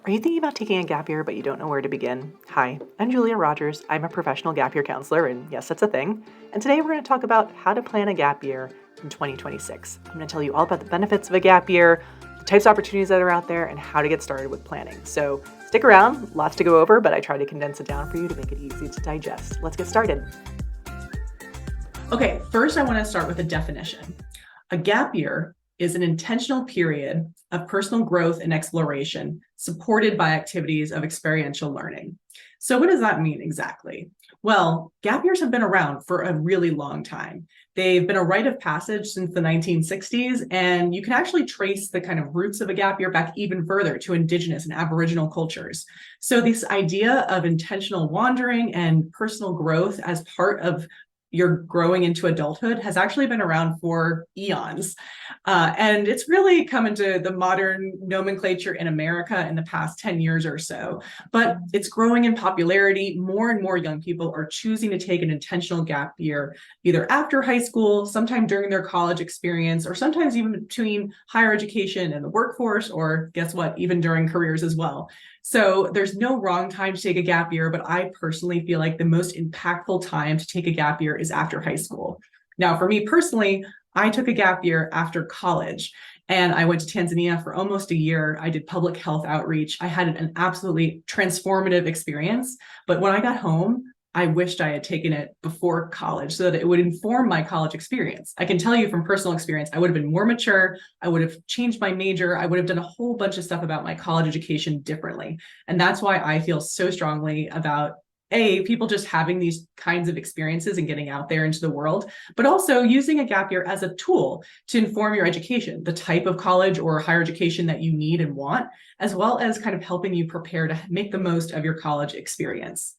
Are you thinking about taking a gap year, but you don't know where to begin? Hi, I'm Julia Rogers. I'm a professional gap year counselor, and yes, that's a thing. And today we're going to talk about how to plan a gap year in 2026. I'm going to tell you all about the benefits of a gap year, the types of opportunities that are out there, and how to get started with planning. So stick around, lots to go over, but I try to condense it down for you to make it easy to digest. Let's get started. Okay, first I want to start with a definition. A gap year is an intentional period of personal growth and exploration supported by activities of experiential learning. So what does that mean exactly? Well, gap years have been around for a really long time. They've been a rite of passage since the 1960s, and you can actually trace the kind of roots of a gap year back even further to Indigenous and Aboriginal cultures. So this idea of intentional wandering and personal growth as part of you're growing into adulthood has actually been around for eons. And it's really come into the modern nomenclature in America in the past 10 years or so. But it's growing in popularity. More and more young people are choosing to take an intentional gap year, either after high school, sometime during their college experience, or sometimes even between higher education and the workforce, or guess what, even during careers as well. So there's no wrong time to take a gap year, but I personally feel like the most impactful time to take a gap year is after high school. Now, for me personally, I took a gap year after college and I went to Tanzania for almost a year. I did public health outreach. I had an absolutely transformative experience. But when I got home, I wished I had taken it before college so that it would inform my college experience. I can tell you from personal experience, I would have been more mature. I would have changed my major. I would have done a whole bunch of stuff about my college education differently. And that's why I feel so strongly about people just having these kinds of experiences and getting out there into the world, but also using a gap year as a tool to inform your education, the type of college or higher education that you need and want, as well as kind of helping you prepare to make the most of your college experience.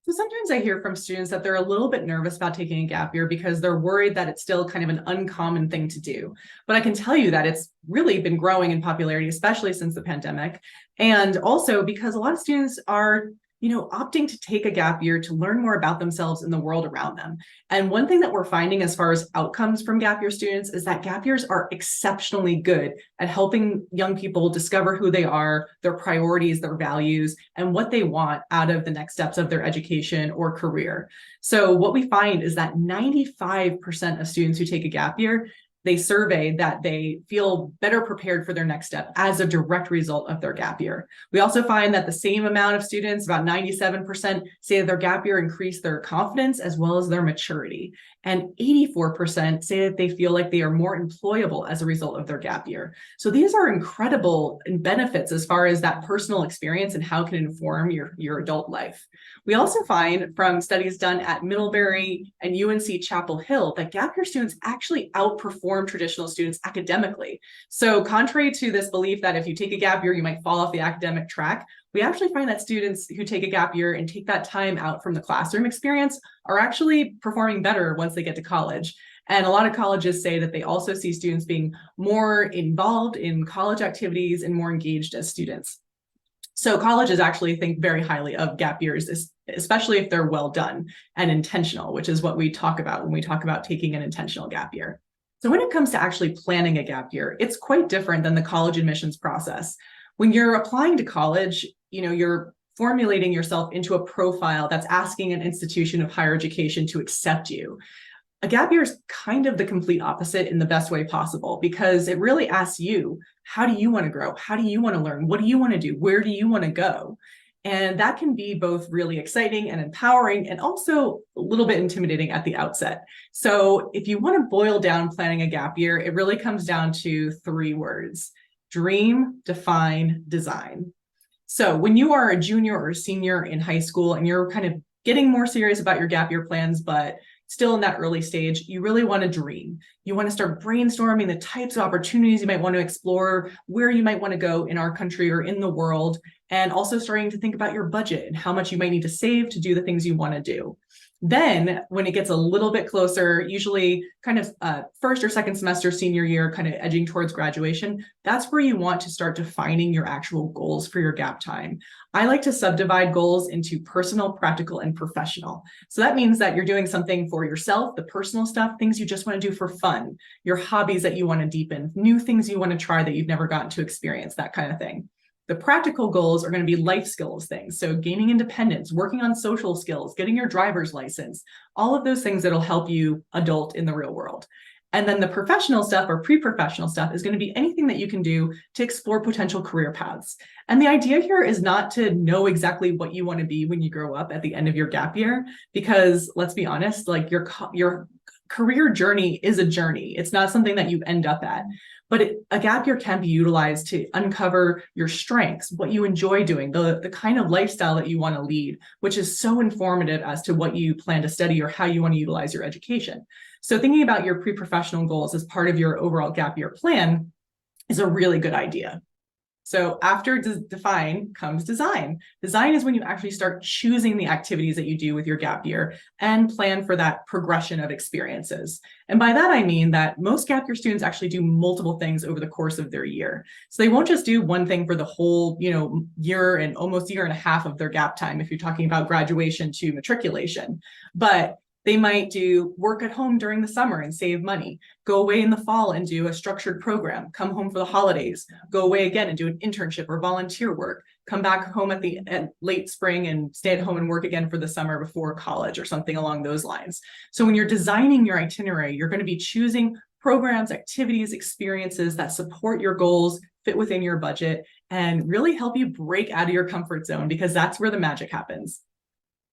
So sometimes I hear from students that they're a little bit nervous about taking a gap year because they're worried that it's still kind of an uncommon thing to do. But I can tell you that it's really been growing in popularity, especially since the pandemic. And also because a lot of students are opting to take a gap year to learn more about themselves and the world around them. And one thing that we're finding as far as outcomes from gap year students is that gap years are exceptionally good at helping young people discover who they are, their priorities, their values, and what they want out of the next steps of their education or career. So what we find is that 95% of students who take a gap year, they survey that they feel better prepared for their next step as a direct result of their gap year. We also find that the same amount of students, about 97%, say that their gap year increased their confidence as well as their maturity. And 84% say that they feel like they are more employable as a result of their gap year. So these are incredible benefits as far as that personal experience and how it can inform your adult life. We also find from studies done at Middlebury and UNC Chapel Hill that gap year students actually outperform traditional students academically. So contrary to this belief that if you take a gap year, you might fall off the academic track, we actually find that students who take a gap year and take that time out from the classroom experience are actually performing better once they get to college. And a lot of colleges say that they also see students being more involved in college activities and more engaged as students. So colleges actually think very highly of gap years, especially if they're well done and intentional, which is what we talk about when we talk about taking an intentional gap year. So when it comes to actually planning a gap year, it's quite different than the college admissions process. When you're applying to college, you're formulating yourself into a profile that's asking an institution of higher education to accept you. A gap year is kind of the complete opposite in the best way possible because it really asks you, how do you want to grow? How do you want to learn? What do you want to do? Where do you want to go? And that can be both really exciting and empowering and also a little bit intimidating at the outset. So if you want to boil down planning a gap year, it really comes down to 3 words: dream, define, design. So when you are a junior or a senior in high school and you're kind of getting more serious about your gap year plans, but still in that early stage, you really want to dream. You want to start brainstorming the types of opportunities you might want to explore, where you might want to go in our country or in the world, and also starting to think about your budget and how much you might need to save to do the things you want to do. Then when it gets a little bit closer, usually kind of first or second semester, senior year, kind of edging towards graduation, that's where you want to start defining your actual goals for your gap time. I like to subdivide goals into personal, practical, and professional. So that means that you're doing something for yourself, the personal stuff, things you just want to do for fun, your hobbies that you want to deepen, new things you want to try that you've never gotten to experience, that kind of thing. The practical goals are going to be life skills things. So gaining independence, working on social skills, getting your driver's license, all of those things that'll help you adult in the real world. And then the professional stuff or pre-professional stuff is going to be anything that you can do to explore potential career paths. And the idea here is not to know exactly what you want to be when you grow up at the end of your gap year, because let's be honest, like your career journey is a journey. It's not something that you end up at. But a gap year can be utilized to uncover your strengths, what you enjoy doing, the kind of lifestyle that you want to lead, which is so informative as to what you plan to study or how you want to utilize your education. So thinking about your pre-professional goals as part of your overall gap year plan is a really good idea. So after define comes design. Design is when you actually start choosing the activities that you do with your gap year and plan for that progression of experiences. And by that, I mean that most gap year students actually do multiple things over the course of their year. So they won't just do one thing for the whole, year and almost year and a half of their gap time, if you're talking about graduation to matriculation. But they might do work at home during the summer and save money, go away in the fall and do a structured program, come home for the holidays, go away again and do an internship or volunteer work, come back home at late spring and stay at home and work again for the summer before college or something along those lines. So when you're designing your itinerary, you're going to be choosing programs, activities, experiences that support your goals, fit within your budget, and really help you break out of your comfort zone, because that's where the magic happens.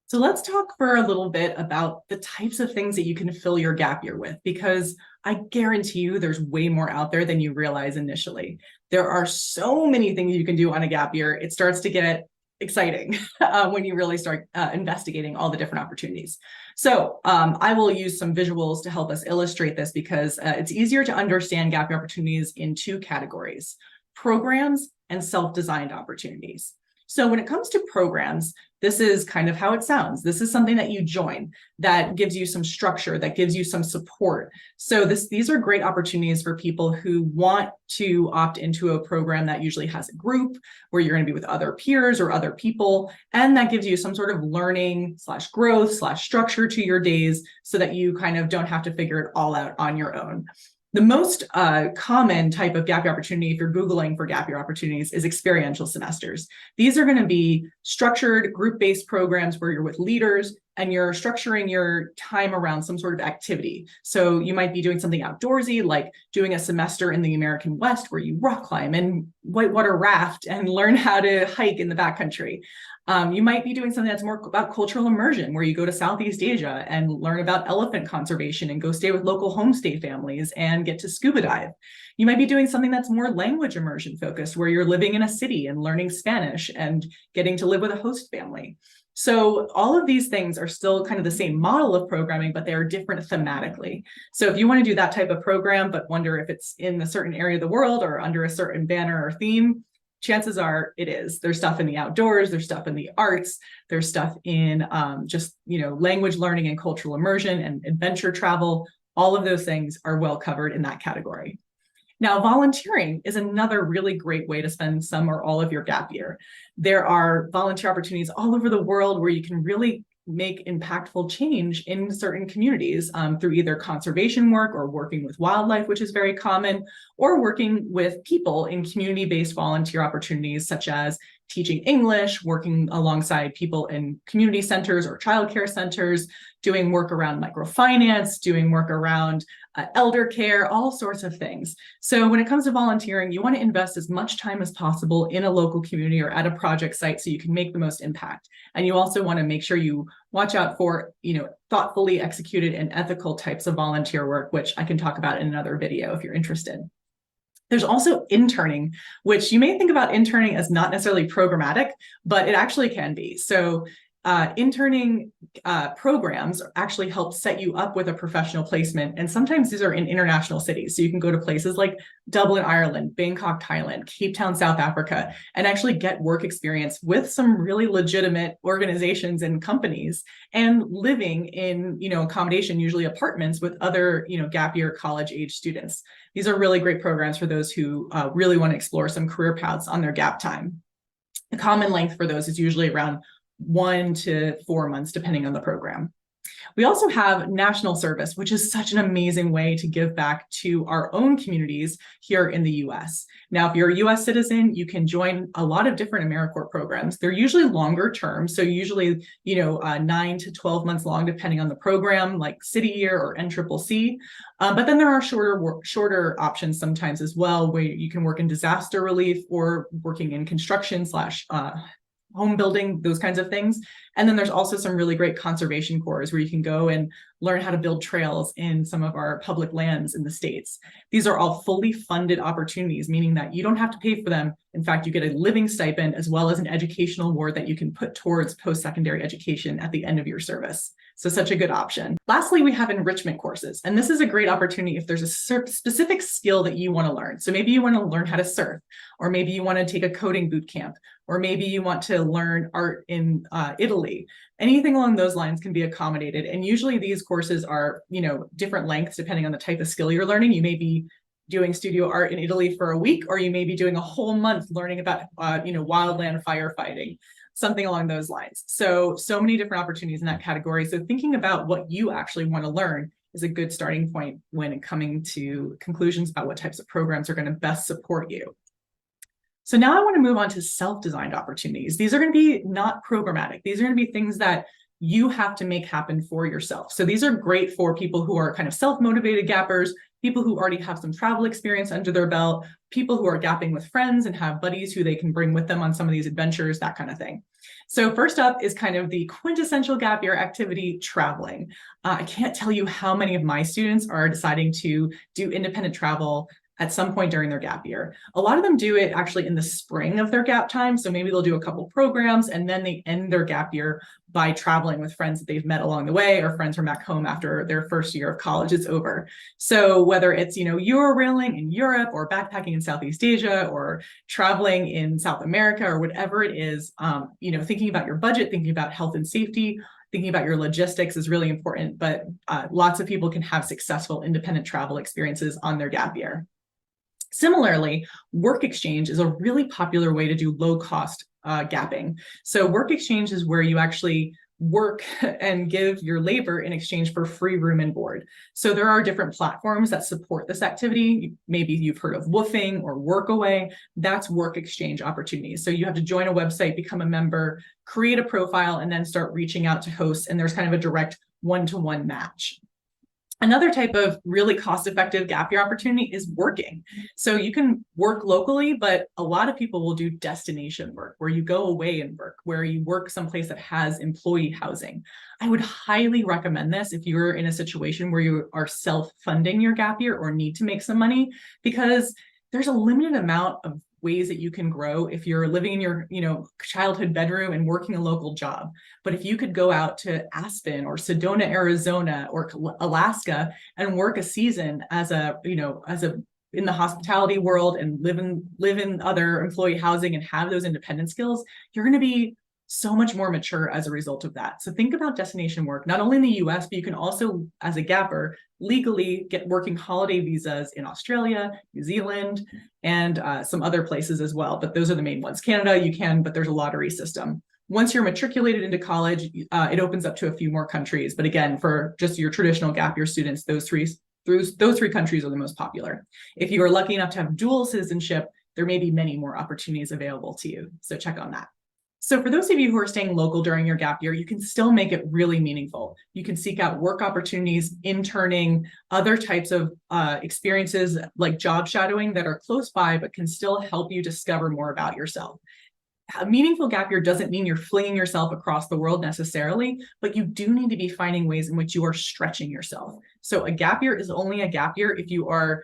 So let's talk for a little bit about the types of things that you can fill your gap year with, because I guarantee you there's way more out there than you realize initially. There are so many things you can do on a gap year. It starts to get exciting when you really start investigating all the different opportunities. So I will use some visuals to help us illustrate this, because it's easier to understand gap year opportunities in two categories: programs and self-designed opportunities. So when it comes to programs, this is kind of how it sounds. This is something that you join that gives you some structure, that gives you some support. So these are great opportunities for people who want to opt into a program that usually has a group where you're going to be with other peers or other people, and that gives you some sort of learning / growth / structure to your days, so that you kind of don't have to figure it all out on your own. The most common type of gap year opportunity, if you're Googling for gap year opportunities, is experiential semesters. These are going to be structured group-based programs where you're with leaders and you're structuring your time around some sort of activity. So you might be doing something outdoorsy, like doing a semester in the American West where you rock climb and whitewater raft and learn how to hike in the backcountry. You might be doing something that's more about cultural immersion, where you go to Southeast Asia and learn about elephant conservation and go stay with local homestay families and get to scuba dive. You might be doing something that's more language immersion focused, where you're living in a city and learning Spanish and getting to live with a host family. So all of these things are still kind of the same model of programming, but they are different thematically. So if you want to do that type of program, but wonder if it's in a certain area of the world or under a certain banner or theme, chances are it is. There's stuff in the outdoors, there's stuff in the arts, there's stuff in language learning and cultural immersion and adventure travel. All of those things are well covered in that category. Now, volunteering is another really great way to spend some or all of your gap year. There are volunteer opportunities all over the world where you can really make impactful change in certain communities through either conservation work or working with wildlife, which is very common, or working with people in community-based volunteer opportunities, such as teaching English, working alongside people in community centers or childcare centers, doing work around microfinance, doing work around elder care, all sorts of things. So when it comes to volunteering, you want to invest as much time as possible in a local community or at a project site so you can make the most impact. And you also want to make sure you watch out for, thoughtfully executed and ethical types of volunteer work, which I can talk about in another video if you're interested. There's also interning, which you may think about interning as not necessarily programmatic, but it actually can be. So interning programs actually help set you up with a professional placement. And sometimes these are in international cities. So you can go to places like Dublin, Ireland, Bangkok, Thailand, Cape Town, South Africa, and actually get work experience with some really legitimate organizations and companies, and living in, accommodation, usually apartments with other, gap year college age students. These are really great programs for those who really want to explore some career paths on their gap time. The common length for those is usually around 1 to 4 months, depending on the program. We also have national service, which is such an amazing way to give back to our own communities here in the US. Now, if you're a US citizen, you can join a lot of different AmeriCorps programs. They're usually longer term, so usually 9 to 12 months long, depending on the program, like City Year or NCCC. But then there are shorter options sometimes as well, where you can work in disaster relief or working in construction / home building, those kinds of things. And then there's also some really great conservation corps where you can go and learn how to build trails in some of our public lands in the States. These are all fully funded opportunities, meaning that you don't have to pay for them. In fact, you get a living stipend as well as an educational award that you can put towards post-secondary education at the end of your service. So such a good option. Lastly, we have enrichment courses. And this is a great opportunity if there's a specific skill that you want to learn. So maybe you want to learn how to surf, or maybe you want to take a coding boot camp, or maybe you want to learn art in Italy. Anything along those lines can be accommodated. And usually these courses are, different lengths depending on the type of skill you're learning. You may be doing studio art in Italy for a week, or you may be doing a whole month learning about, wildland firefighting, something along those lines. So many different opportunities in that category. So thinking about what you actually want to learn is a good starting point when coming to conclusions about what types of programs are going to best support you. So now I want to move on to self-designed opportunities. These are going to be not programmatic. These are going to be things that you have to make happen for yourself. So these are great for people who are kind of self-motivated gappers, people who already have some travel experience under their belt, people who are gapping with friends and have buddies who they can bring with them on some of these adventures, that kind of thing. So first up is kind of the quintessential gap year activity, traveling. I can't tell you how many of my students are deciding to do independent travel at some point during their gap year. A lot of them do it actually in the spring of their gap time. So maybe they'll do a couple programs and then they end their gap year by traveling with friends that they've met along the way, or friends from back home after their first year of college is over. So whether it's, Eurorailing in Europe, or backpacking in Southeast Asia, or traveling in South America, or whatever it is, thinking about your budget, thinking about health and safety, thinking about your logistics is really important, but lots of people can have successful independent travel experiences on their gap year. Similarly, work exchange is a really popular way to do low-cost gapping. So work exchange is where you actually work and give your labor in exchange for free room and board. So there are different platforms that support this activity. Maybe you've heard of Woofing or Workaway. That's work exchange opportunities. So you have to join a website, become a member, create a profile, and then start reaching out to hosts. And there's kind of a direct one-to-one match. Another type of really cost-effective gap year opportunity is working. So you can work locally, but a lot of people will do destination work, where you go away and work, where you work someplace that has employee housing. I would highly recommend this if you're in a situation where you are self-funding your gap year or need to make some money, because there's a limited amount of ways that you can grow if you're living in your childhood bedroom and working a local job. But if you could go out to Aspen or Sedona, Arizona, or Alaska and work a season as in the hospitality world and live in other employee housing and have those independent skills, you're going to be so much more mature as a result of that. So think about destination work, not only in the US, but you can also, as a gapper, legally get working holiday visas in Australia, New Zealand, and some other places as well. But those are the main ones. Canada, you can, but there's a lottery system. Once you're matriculated into college, it opens up to a few more countries. But again, for just your traditional gap year students, those three countries are the most popular. If you are lucky enough to have dual citizenship, there may be many more opportunities available to you. So check on that. So for those of you who are staying local during your gap year, you can still make it really meaningful. You can seek out work opportunities, interning, other types of experiences like job shadowing that are close by, but can still help you discover more about yourself. A meaningful gap year doesn't mean you're flinging yourself across the world necessarily, but you do need to be finding ways in which you are stretching yourself. So a gap year is only a gap year if you are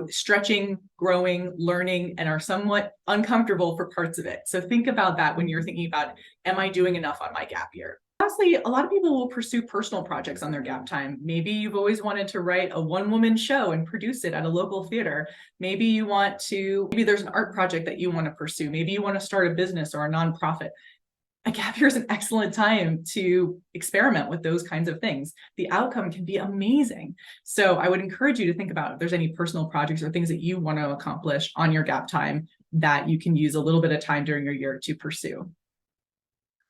stretching, growing, learning, and are somewhat uncomfortable for parts of it. So think about that when you're thinking about, am I doing enough on my gap year? Lastly, a lot of people will pursue personal projects on their gap time. Maybe you've always wanted to write a one-woman show and produce it at a local theater. Maybe there's an art project that you want to pursue. Maybe you want to start a business or a nonprofit. A gap year is an excellent time to experiment with those kinds of things. The outcome can be amazing. So I would encourage you to think about if there's any personal projects or things that you want to accomplish on your gap time that you can use a little bit of time during your year to pursue.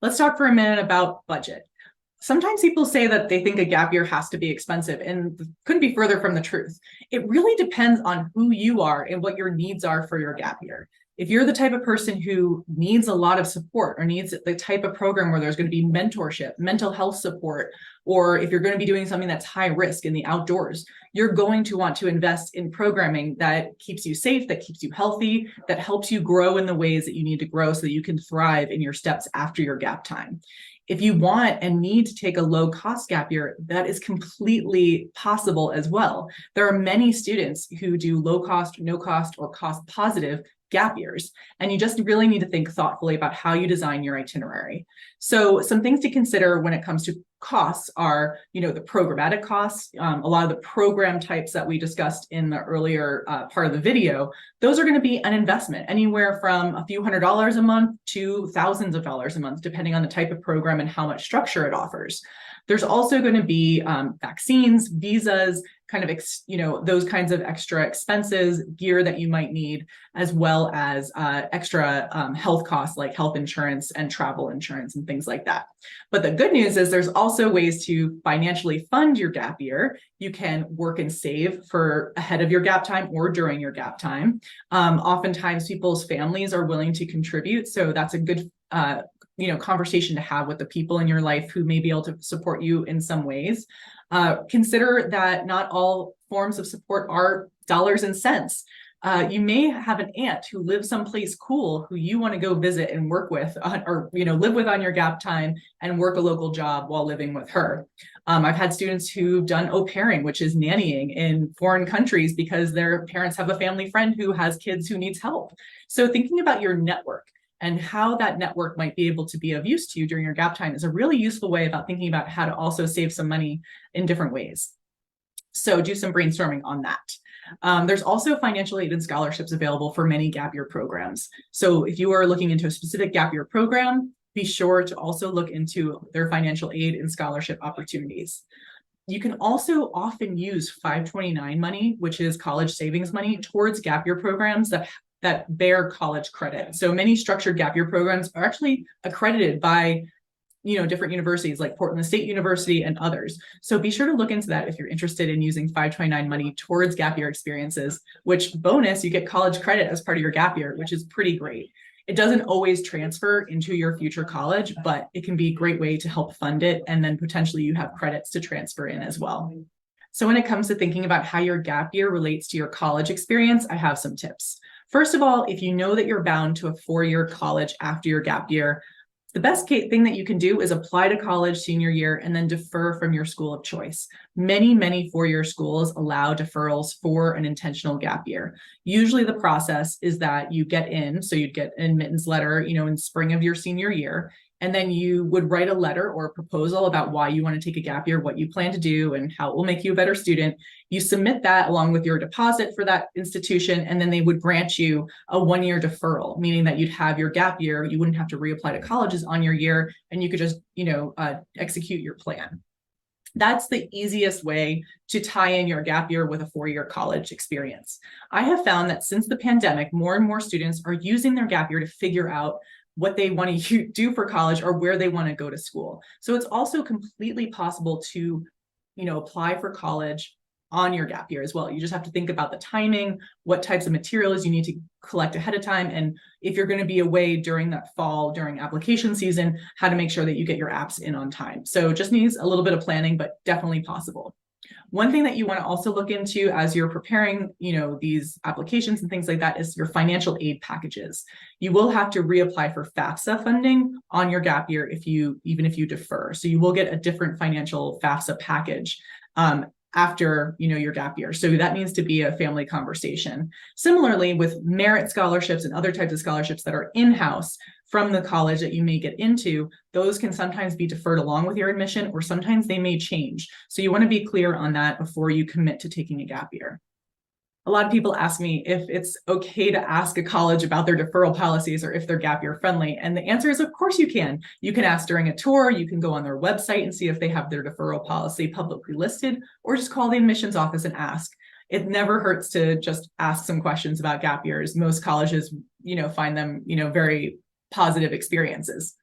Let's talk for a minute about budget. Sometimes people say that they think a gap year has to be expensive, and couldn't be further from the truth. It really depends on who you are and what your needs are for your gap year. If you're the type of person who needs a lot of support or needs the type of program where there's going to be mentorship, mental health support, or if you're going to be doing something that's high risk in the outdoors, you're going to want to invest in programming that keeps you safe, that keeps you healthy, that helps you grow in the ways that you need to grow so that you can thrive in your steps after your gap time. If you want and need to take a low cost gap year, that is completely possible as well. There are many students who do low cost, no cost, or cost positive gap years. And you just really need to think thoughtfully about how you design your itinerary. So some things to consider when it comes to costs are, the programmatic costs. A lot of the program types that we discussed in the earlier part of the video, those are going to be an investment anywhere from a few $100s a month to thousands of dollars a month, depending on the type of program and how much structure it offers. There's also going to be vaccines, visas, kind of, those kinds of extra expenses, gear that you might need, as well as extra health costs like health insurance and travel insurance and things like that. But the good news is there's also ways to financially fund your gap year. You can work and save for ahead of your gap time or during your gap time. Oftentimes people's families are willing to contribute. So that's a good conversation to have with the people in your life who may be able to support you in some ways. Consider that not all forms of support are dollars and cents. You may have an aunt who lives someplace cool who you want to go visit and work with, or live with on your gap time and work a local job while living with her. I've had students who've done au pairing, which is nannying in foreign countries because their parents have a family friend who has kids who needs help. So thinking about your network and how that network might be able to be of use to you during your gap time is a really useful way about thinking about how to also save some money in different ways. So do some brainstorming on that. There's also financial aid and scholarships available for many gap year programs. So if you are looking into a specific gap year program, be sure to also look into their financial aid and scholarship opportunities. You can also often use 529 money, which is college savings money, towards gap year programs that bear college credit. So many structured gap year programs are actually accredited by different universities like Portland State University and others. So be sure to look into that if you're interested in using 529 money towards gap year experiences, which bonus, you get college credit as part of your gap year, which is pretty great. It doesn't always transfer into your future college, but it can be a great way to help fund it. And then potentially you have credits to transfer in as well. So when it comes to thinking about how your gap year relates to your college experience, I have some tips. First of all, if you know that you're bound to a 4-year college after your gap year, the best thing that you can do is apply to college senior year and then defer from your school of choice. Many 4-year schools allow deferrals for an intentional gap year. Usually the process is that you get in, so you'd get an admittance letter, in spring of your senior year, and then you would write a letter or a proposal about why you want to take a gap year, what you plan to do, and how it will make you a better student. You submit that along with your deposit for that institution, and then they would grant you a 1-year deferral, meaning that you'd have your gap year. You wouldn't have to reapply to colleges on your year, and you could just, execute your plan. That's the easiest way to tie in your gap year with a 4-year college experience. I have found that since the pandemic, more and more students are using their gap year to figure out what they want to do for college or where they want to go to school. So it's also completely possible to, apply for college on your gap year as well. You just have to think about the timing, what types of materials you need to collect ahead of time, and if you're going to be away during that fall, during application season, how to make sure that you get your apps in on time. So just needs a little bit of planning, but definitely possible. One thing that you want to also look into as you're preparing, these applications and things like that is your financial aid packages. You will have to reapply for FAFSA funding on your gap year even if you defer. So you will get a different financial FAFSA package after your gap year. So that needs to be a family conversation. Similarly, with merit scholarships and other types of scholarships that are in-house from the college that you may get into, those can sometimes be deferred along with your admission, or sometimes they may change. So you want to be clear on that before you commit to taking a gap year. A lot of people ask me if it's okay to ask a college about their deferral policies or if they're gap year friendly. And the answer is, of course you can. You can ask during a tour, you can go on their website and see if they have their deferral policy publicly listed, or just call the admissions office and ask. It never hurts to just ask some questions about gap years. Most colleges, find them, very positive experiences.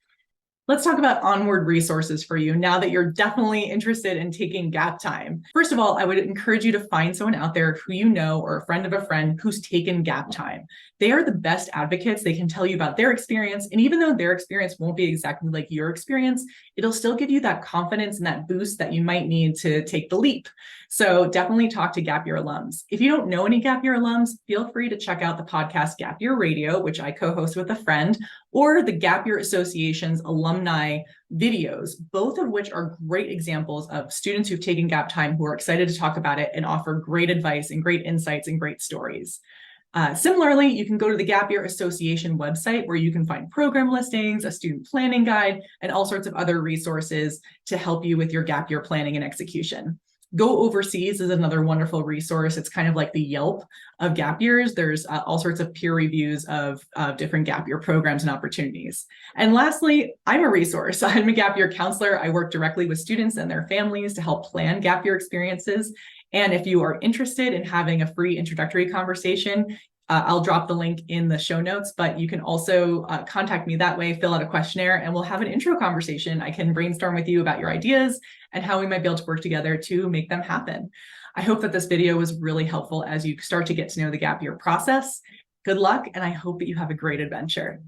Let's talk about Onward resources for you now that you're definitely interested in taking gap time. First of all, I would encourage you to find someone out there who you know or a friend of a friend who's taken gap time. They are the best advocates. They can tell you about their experience. And even though their experience won't be exactly like your experience, it'll still give you that confidence and that boost that you might need to take the leap. So definitely talk to Gap Year alums. If you don't know any Gap Year alums, feel free to check out the podcast Gap Year Radio, which I co-host with a friend, or the Gap Year Association's alumni videos, both of which are great examples of students who've taken gap time who are excited to talk about it and offer great advice and great insights and great stories. Similarly, you can go to the Gap Year Association website where you can find program listings, a student planning guide, and all sorts of other resources to help you with your gap year planning and execution. Go Overseas is another wonderful resource. It's kind of like the Yelp of gap years. There's all sorts of peer reviews of different gap year programs and opportunities. And lastly, I'm a resource. I'm a gap year counselor. I work directly with students and their families to help plan gap year experiences. And if you are interested in having a free introductory conversation, I'll drop the link in the show notes, but you can also contact me that way, fill out a questionnaire, and we'll have an intro conversation. I can brainstorm with you about your ideas and how we might be able to work together to make them happen. I hope that this video was really helpful as you start to get to know the gap year process. Good luck, and I hope that you have a great adventure.